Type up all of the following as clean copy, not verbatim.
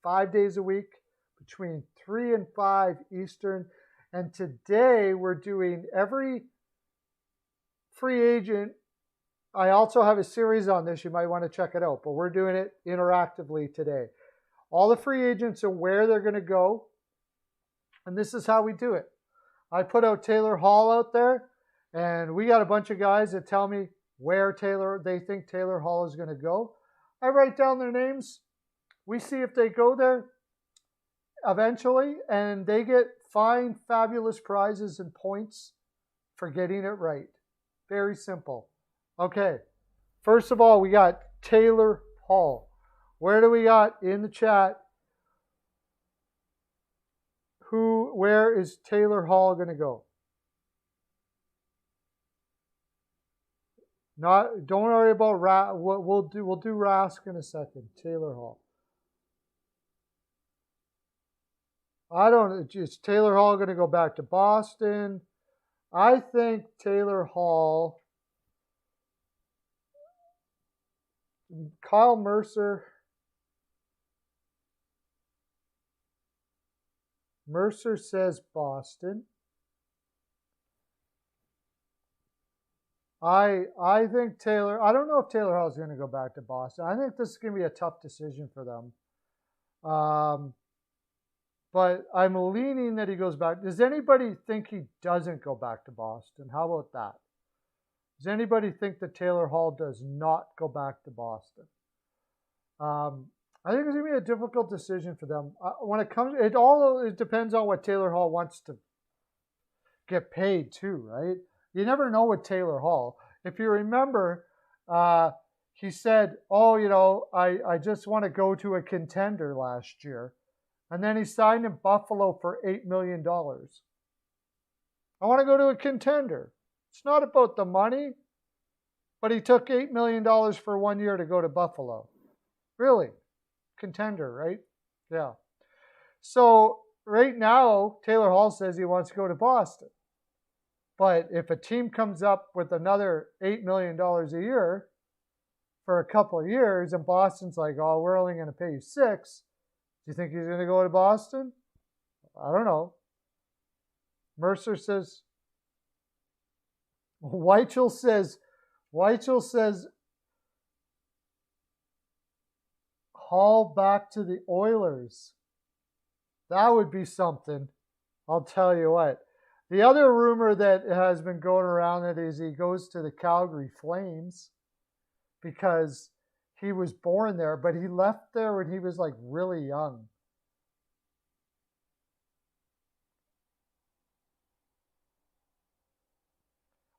5 days a week between 3 and 5 Eastern. And today we're doing every free agent. I also have a series on this. You might want to check it out, but we're doing it interactively today. All the free agents and where they're going to go. And this is how we do it. I put out Taylor Hall out there, and we got a bunch of guys that tell me where they think Taylor Hall is going to go. I write down their names. We see if they go there eventually, and they get fine, fabulous prizes and points for getting it right. Very simple. Okay, first of all, we got Taylor Hall. Where do we got in the chat? Where is Taylor Hall going to go? Don't worry about we'll do Rask in a second. Taylor Hall. Is Taylor Hall going to go back to Boston? I think Taylor Hall, Kyle Mercer. Mercer says Boston. I think Taylor, I don't know if Taylor Hall is going to go back to Boston. I think this is going to be a tough decision for them. But I'm leaning that he goes back. Does anybody think he doesn't go back to Boston? How about that? Does anybody think that Taylor Hall does not go back to Boston? I think it's going to be a difficult decision for them. When it comes, it depends on what Taylor Hall wants to get paid too, right? You never know with Taylor Hall. If you remember, he said, I just want to go to a contender last year. And then he signed in Buffalo for $8 million. I want to go to a contender. It's not about the money, but he took $8 million for 1 year to go to Buffalo. Really? Contender, right? Yeah. So right now, Taylor Hall says he wants to go to Boston. But if a team comes up with another $8 million a year for a couple of years, and Boston's like, oh, we're only going to pay you $6 million, do you think he's going to go to Boston? I don't know. Mercer says, Weichel says, Hall back to the Oilers. That would be something. I'll tell you what. The other rumor that has been going around that is he goes to the Calgary Flames because he was born there, but he left there when he was like really young.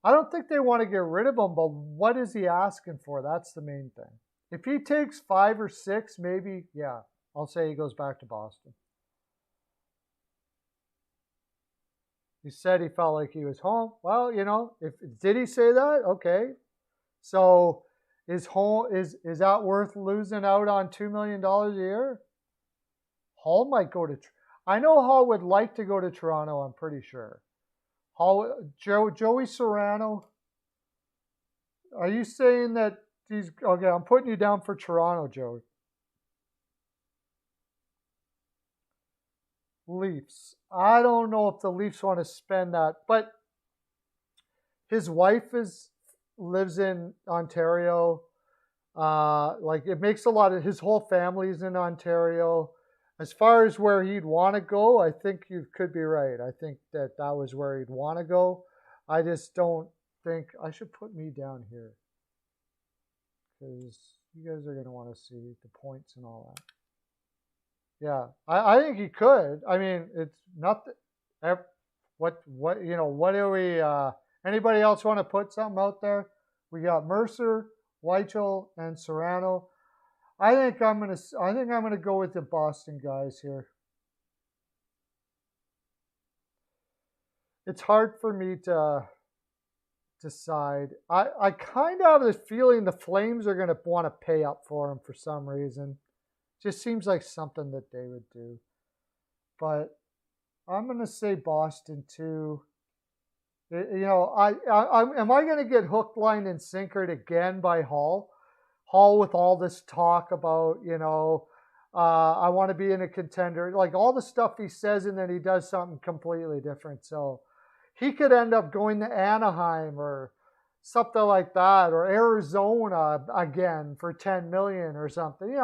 I don't think they want to get rid of him, but what is he asking for? That's the main thing. If he takes 5 or 6, maybe, yeah, I'll say he goes back to Boston. He said he felt like he was home. Well, did he say that? Okay. So is that worth losing out on $2 million a year? Hall might go to. I know Hall would like to go to Toronto. I'm pretty sure. Joey Serrano. Are you saying that he's okay? I'm putting you down for Toronto, Joey. Leafs. I don't know if the Leafs want to spend that, but his wife lives in Ontario. It makes a lot of his whole family's in Ontario. As far as where he'd want to go, I think you could be right. I think that was where he'd want to go. I just don't think I should put me down here because you guys are going to want to see the points and all that. Yeah, I think he could. I mean, it's not what do we? Anybody else want to put something out there? We got Mercer, Weichel, and Serrano. I think I'm gonna go with the Boston guys here. It's hard for me to decide. I kind of have this feeling the Flames are gonna want to pay up for him for some reason. Just seems like something that they would do. But I'm gonna say Boston too. Am I gonna get hook, line, and sinkered again by Hall? Hall with all this talk about, I want to be in a contender. Like all the stuff he says, and then he does something completely different. So he could end up going to Anaheim or something like that, or Arizona again for 10 million or something,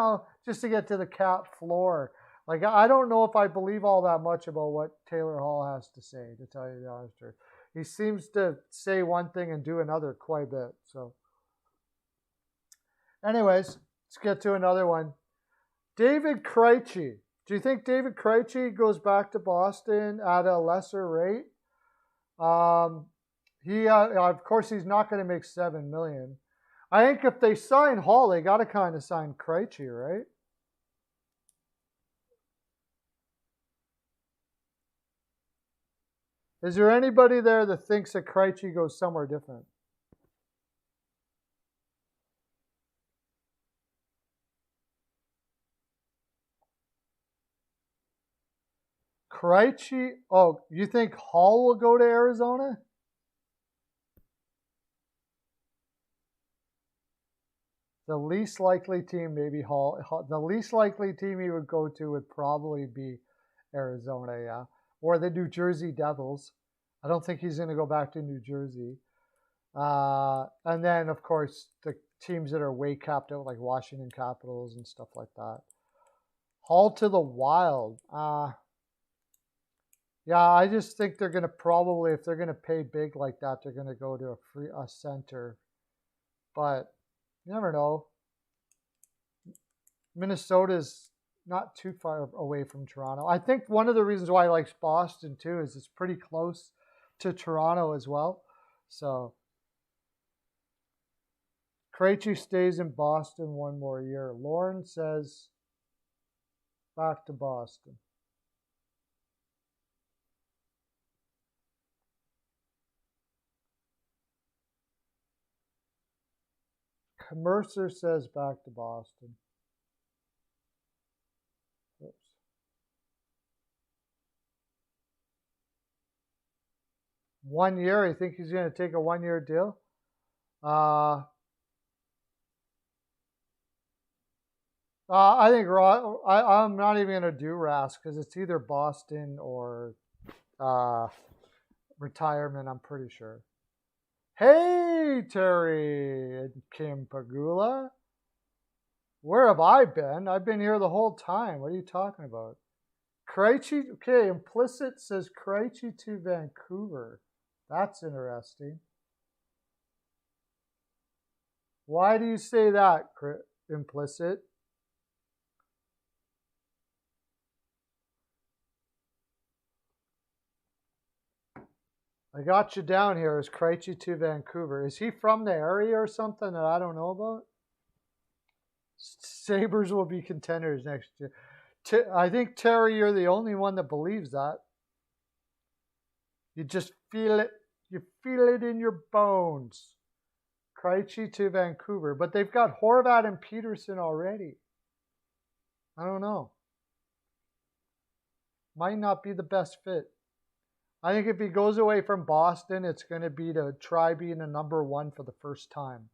just to get to the cap floor. Like, I don't know if I believe all that much about what Taylor Hall has to say, to tell you the honest truth. He seems to say one thing and do another quite a bit. So anyways, let's get to another one. David Krejci. Do you think David Krejci goes back to Boston at a lesser rate? Of course, he's not going to make $7 million. I think if they sign Hall, they got to kind of sign Krejci, right? Is there anybody there that thinks that Krejci goes somewhere different? Krejci, oh, you think Hall will go to Arizona? The least likely team, maybe Hall. The least likely team he would go to would probably be Arizona, yeah. Or the New Jersey Devils. I don't think he's going to go back to New Jersey. And then, of course, the teams that are way capped out, like Washington Capitals and stuff like that. Hall to the Wild. Yeah, I just think they're going to probably, if they're going to pay big like that, they're going to go to a center. But you never know. Minnesota's not too far away from Toronto. I think one of the reasons why he likes Boston too is it's pretty close to Toronto as well. So Krejci stays in Boston one more year. Lauren says back to Boston. Mercer says back to Boston. Oops. One year? You think he's going to take a one-year deal? I think I'm not even going to do Rask because it's either Boston or retirement, I'm pretty sure. Hey, Terry and Kim Pagula. Where have I been? I've been here the whole time. What are you talking about? Krejci, okay, Implicit says Krejci to Vancouver. That's interesting. Why do you say that, Implicit? I got you down here as Krejci to Vancouver. Is he from the area or something that I don't know about? Sabres will be contenders next year. I think, Terry, you're the only one that believes that. You just feel it. You feel it in your bones. Krejci to Vancouver. But they've got Horvat and Peterson already. I don't know. Might not be the best fit. I think if he goes away from Boston, it's going to be to try being a number one for the first time.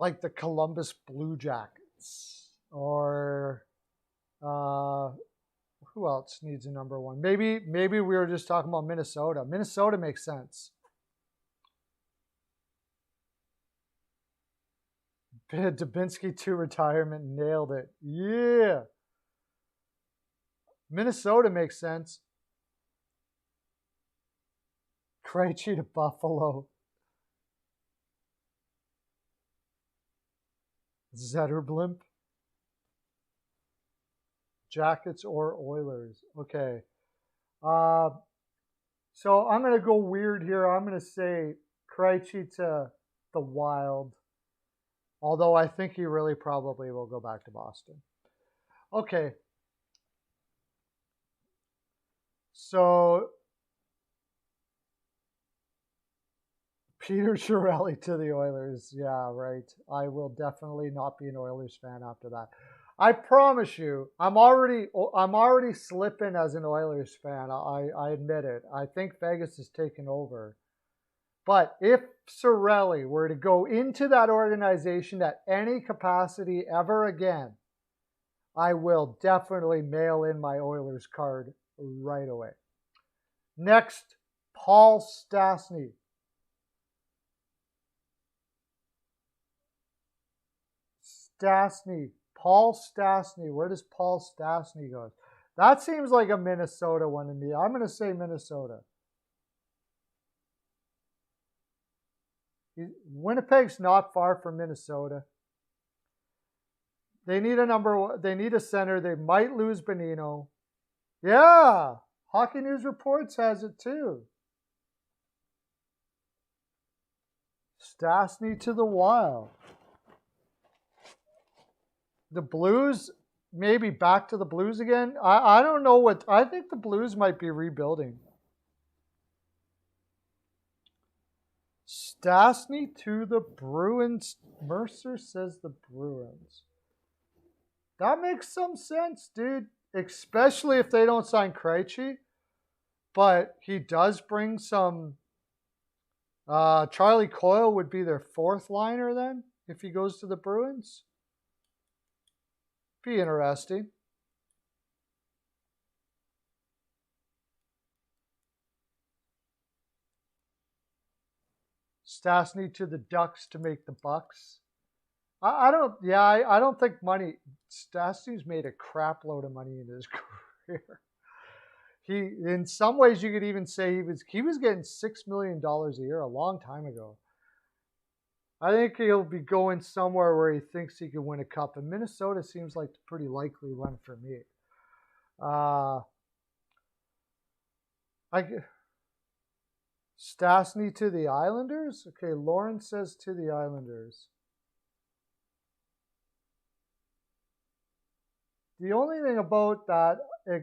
Like the Columbus Blue Jackets. Or who else needs a number one? Maybe we were just talking about Minnesota. Minnesota makes sense. Dubinsky to retirement, nailed it. Yeah. Minnesota makes sense. Krejci to Buffalo. Zetterblimp. Jackets or Oilers. Okay. So I'm going to go weird here. I'm going to say Krejci to the Wild. Although I think he really probably will go back to Boston. Okay. So Peter Chiarelli to the Oilers. Yeah, right. I will definitely not be an Oilers fan after that. I promise you, I'm already slipping as an Oilers fan. I admit it. I think Vegas has taken over. But if Chiarelli were to go into that organization at any capacity ever again, I will definitely mail in my Oilers card right away. Next, Paul Stastny. Paul Stastny. Where does Paul Stastny go? That seems like a Minnesota one to me. I'm going to say Minnesota. Winnipeg's not far from Minnesota. They need a number one. They need a center. They might lose Bonino. Yeah, Hockey News Reports has it too. Stastny to the Wild. The Blues, maybe back to the Blues again. I don't know what. I think the Blues might be rebuilding. Stastny to the Bruins. Mercer says the Bruins. That makes some sense, dude. Especially if they don't sign Krejci. But he does bring some. Charlie Coyle would be their fourth liner then, if he goes to the Bruins. Be interesting. Stastny to the Ducks to make the Bucks. I don't think money. Stastny's made a crap load of money in his career. In some ways, you could even say he was getting $6 million a year a long time ago. I think he'll be going somewhere where he thinks he can win a cup, and Minnesota seems like a pretty likely one for me. Stastny to the Islanders? Okay, Lauren says to the Islanders. The only thing about that,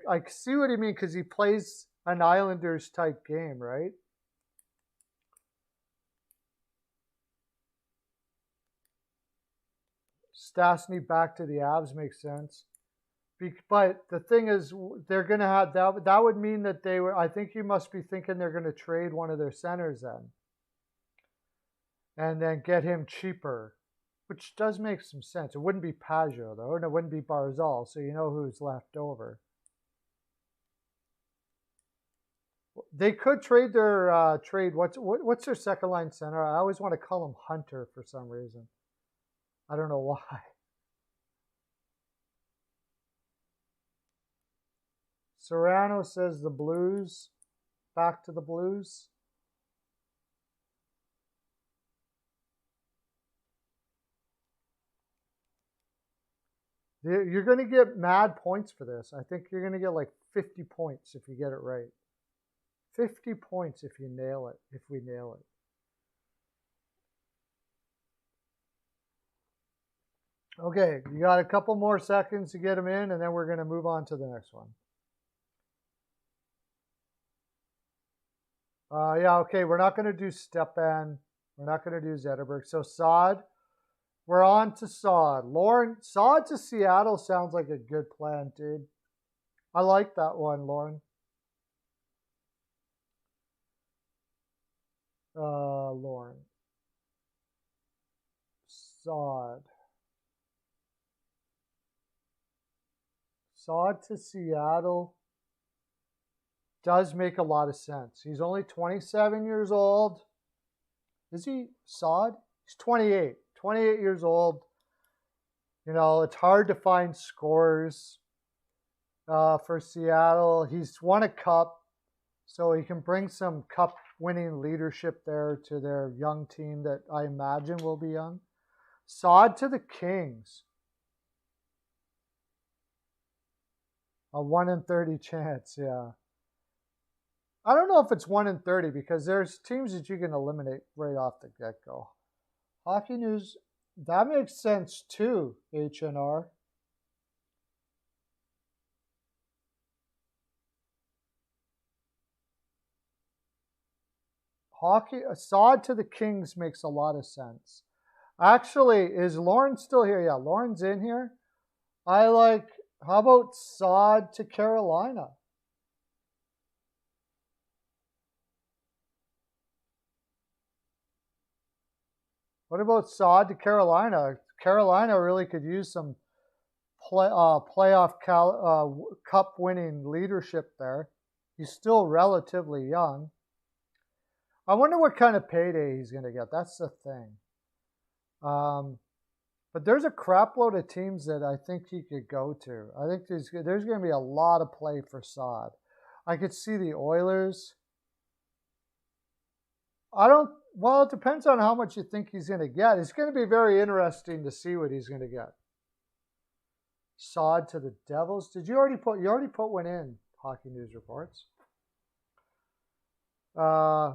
I see what you mean because he plays an Islanders type game, right? Stastny back to the Avs makes sense. But the thing is, they're going to have that. That would mean that they were. I think you must be thinking they're going to trade one of their centers then, and then get him cheaper, which does make some sense. It wouldn't be Pajot though, and it wouldn't be Barzal, so you know who's left over. They could trade their trade. What's their second line center? I always want to call him Hunter for some reason. I don't know why. Serrano says the Blues. Back to the Blues. You're going to get mad points for this. I think you're going to get like 50 points if you get it right. 50 points if you nail it, if we nail it. Okay, you got a couple more seconds to get them in, and then we're going to move on to the next one. Yeah, okay, we're not going to do Stepan. We're not going to do Zetterberg. So Saad, we're on to Saad. Lauren, Saad to Seattle sounds like a good plan, dude. I like that one, Lauren. Lauren. Saad. Saad to Seattle does make a lot of sense. He's only 27 years old. Is he Saad? He's 28. 28 years old. You know, it's hard to find scores for Seattle. He's won a cup, so he can bring some cup-winning leadership there to their young team that I imagine will be young. Saad to the Kings. A 1 in 30 chance, yeah. I don't know if it's 1 in 30 because there's teams that you can eliminate right off the get-go. Hockey News, that makes sense too, HNR. Saad to the Kings makes a lot of sense. Actually, is Lauren still here? Yeah, Lauren's in here. How about Saad to Carolina? What about Saad to Carolina? Carolina really could use some playoff cup winning leadership there. He's still relatively young. I wonder what kind of payday he's going to get. That's the thing. But there's a crap load of teams that I think he could go to. I think there's going to be a lot of play for Saad. I could see the Oilers. Well, it depends on how much you think he's going to get. It's going to be very interesting to see what he's going to get. Saad to the Devils. You already put one in, Hockey News Reports. I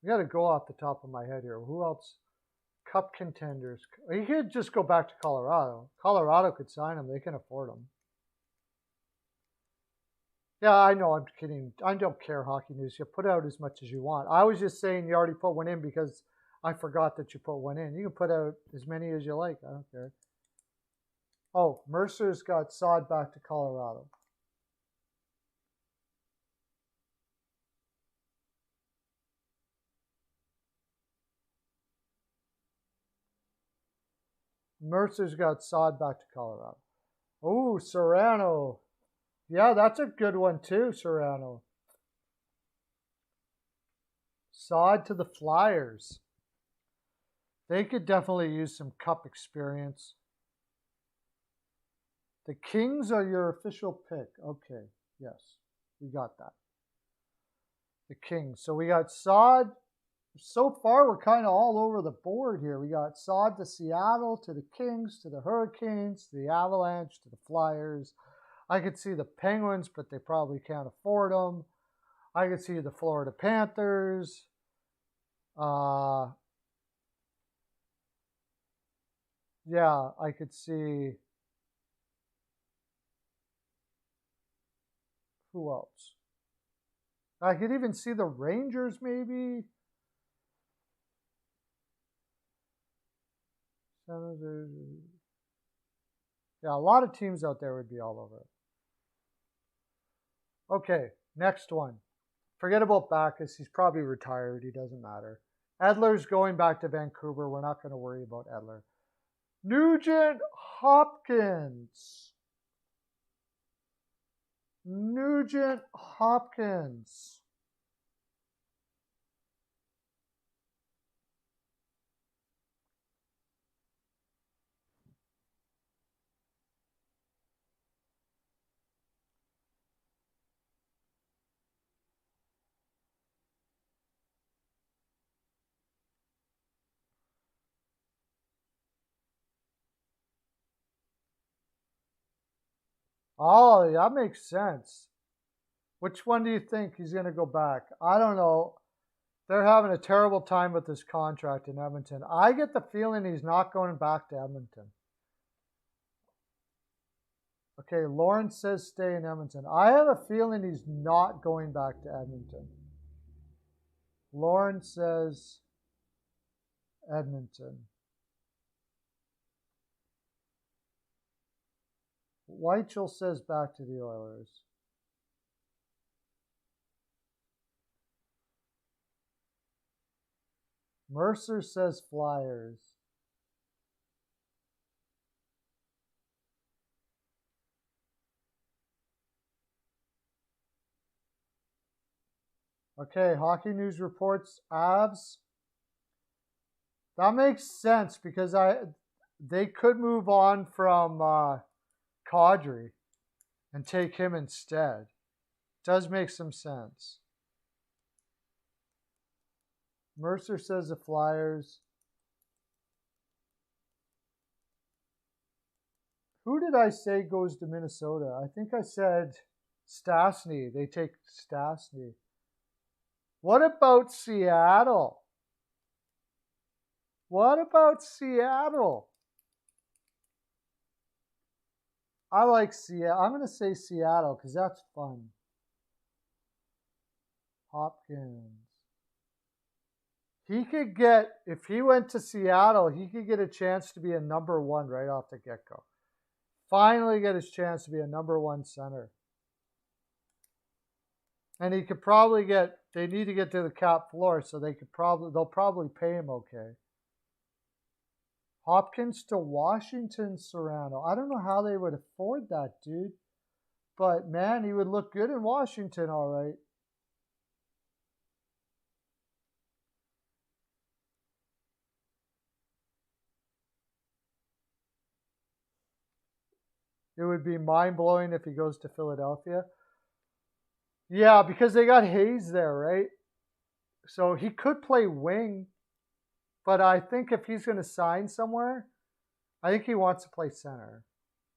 got to go off the top of my head here. Who else? Cup contenders. He could just go back to Colorado. Colorado could sign him. They can afford him. Yeah, I know. I'm kidding. I don't care, Hockey News. You put out as much as you want. I was just saying you already put one in because I forgot that you put one in. You can put out as many as you like. I don't care. Oh, Mercer's got Saad back to Colorado. Mercer's got Saad back to Colorado. Oh, Serrano. Yeah, that's a good one too, Serrano. Saad to the Flyers. They could definitely use some cup experience. The Kings are your official pick. Okay, yes, we got that. The Kings. So we got Saad. So far, we're kind of all over the board here. We got Saad to Seattle, to the Kings, to the Hurricanes, to the Avalanche, to the Flyers. I could see the Penguins, but they probably can't afford them. I could see the Florida Panthers. Yeah, I could see. Who else? I could even see the Rangers, maybe. Yeah, a lot of teams out there would be all over it. Okay, next one. Forget about Backus. He's probably retired. He doesn't matter. Edler's going back to Vancouver. We're not going to worry about Edler. Nugent Hopkins. Nugent Hopkins. Oh, that makes sense. Which one do you think he's going to go back? I don't know. They're having a terrible time with this contract in Edmonton. I get the feeling he's not going back to Edmonton. Okay, Lawrence says stay in Edmonton. I have a feeling he's not going back to Edmonton. Lawrence says Edmonton. Weichel says back to the Oilers. Mercer says Flyers. Okay, Hockey News Reports Avs. That makes sense because they could move on from Kadri and take him instead. Does make some sense. Mercer says the Flyers. Who did I say goes to Minnesota? I think I said Stastny. They take Stastny. What about Seattle? What about Seattle? I like Seattle. I'm going to say Seattle because that's fun. Hopkins. He could get, if he went to Seattle, he could get a chance to be a number one right off the get-go. Finally get his chance to be a number one center. And he could probably get, they need to get to the cap floor, so they'll probably pay him okay. Hopkins to Washington, Serrano. I don't know how they would afford that, dude. But, man, he would look good in Washington, all right. It would be mind-blowing if he goes to Philadelphia. Yeah, because they got Hayes there, right? So he could play wing. But I think if he's going to sign somewhere, I think he wants to play center.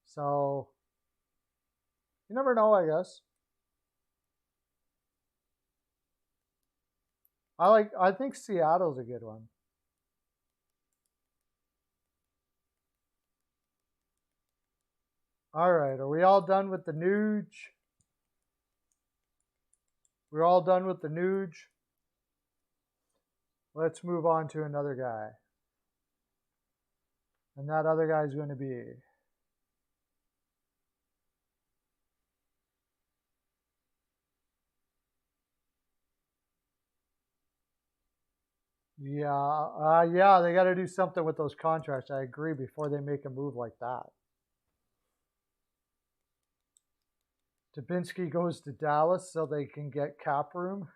So you never know, I guess. I think Seattle's a good one. All right, are we all done with the Nuge? We're all done with the Nuge. Let's move on to another guy. And that other guy is going to be yeah, they got to do something with those contracts. I agree before they make a move like that. Dubinsky goes to Dallas so they can get cap room.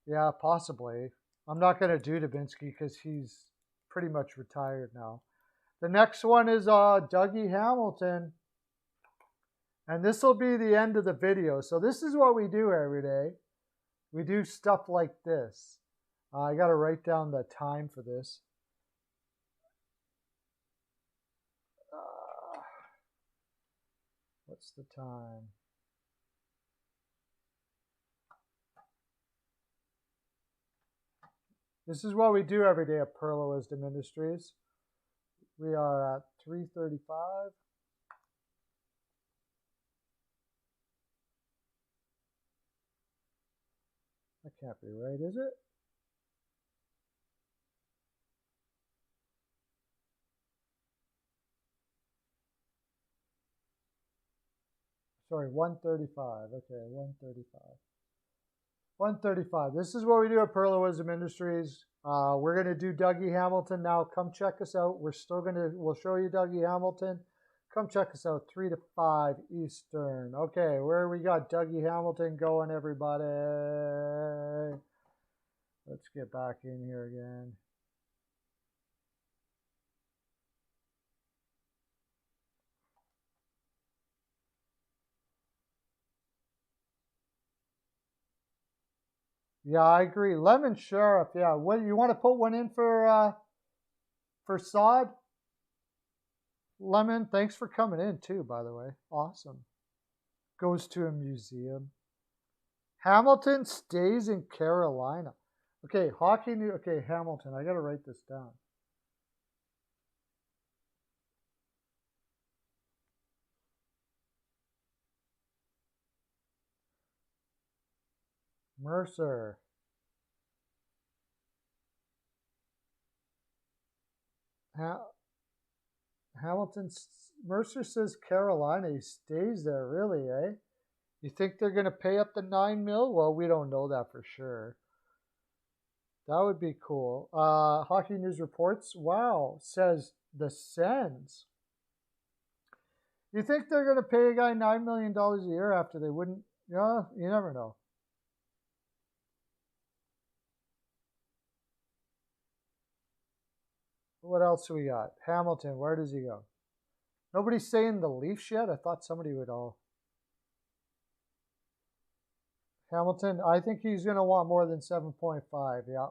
Yeah, possibly. I'm not going to do Dubinsky because he's pretty much retired now. The next one is Dougie Hamilton. And this will be the end of the video. So this is what we do every day. We do stuff like this. I got to write down the time for this. What's the time? This is what we do every day at Pearlo Wisdom Industries. We are at 3:35. That can't be right, is it? Sorry, 1:35. Okay, 1:35. 1:35. This is what we do at Pearlo Wisdom Industries. We're going to do Dougie Hamilton now. Come check us out. We'll show you Dougie Hamilton. Come check us out, 3 to 5 Eastern. Okay, where we got Dougie Hamilton going, everybody? Let's get back in here again. Yeah, I agree. Lemon Sheriff, yeah. What you want to put one in for Sod? Lemon, thanks for coming in too, by the way. Awesome. Goes to a museum. Hamilton stays in Carolina. Okay, hockey news. Okay, Hamilton. I got to write this down. Mercer. Hamilton. Mercer says Carolina. He stays there, really, eh? You think they're going to pay up the $9 million? Well, we don't know that for sure. That would be cool. Hockey News Reports. Wow, says the Sens. You think they're going to pay a guy $9 million a year after they wouldn't? Yeah, you never know. What else do we got? Hamilton, where does he go? Nobody's saying the Leafs yet? I thought somebody would all. Hamilton, I think he's going to want more than 7.5. Yeah.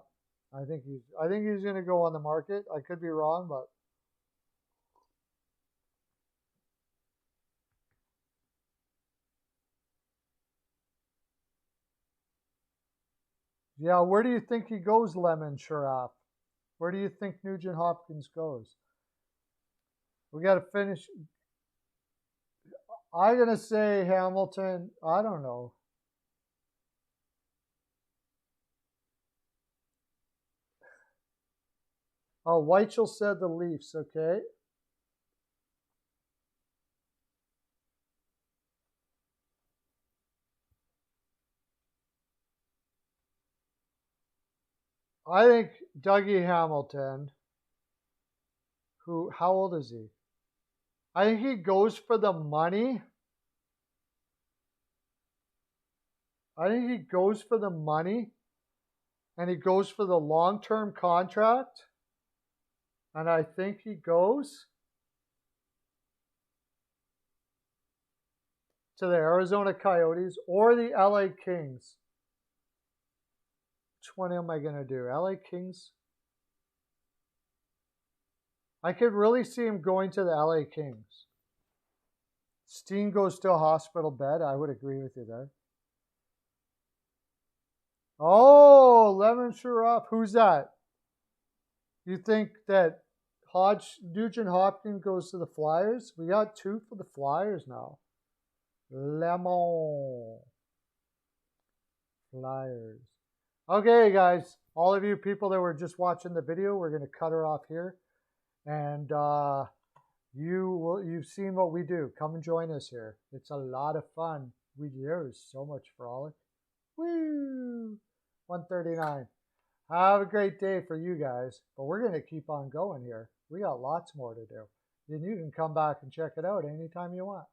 I think he's going to go on the market. I could be wrong, but yeah, where do you think he goes, Lemon Sharaf? Where do you think Nugent Hopkins goes? We got to finish. I'm going to say Hamilton. I don't know. Oh, Weichel said the Leafs. Okay. I think Dougie Hamilton, how old is he? I think he goes for the money. I think he goes for the money and he goes for the long-term contract. And I think he goes to the Arizona Coyotes or the LA Kings. Which one am I going to do? LA Kings? I could really see him going to the LA Kings. Steen goes to a hospital bed. I would agree with you there. Oh, Lemon Sharaf. Who's that? You think that Nugent Hopkins goes to the Flyers? We got 2 for the Flyers now. Lemon. Flyers. Okay, guys. All of you people that were just watching the video, we're going to cut her off here. And you've seen what we do. Come and join us here. It's a lot of fun. There's so much frolic. Woo! 139. Have a great day for you guys. But we're going to keep on going here. We got lots more to do. And you can come back and check it out anytime you want.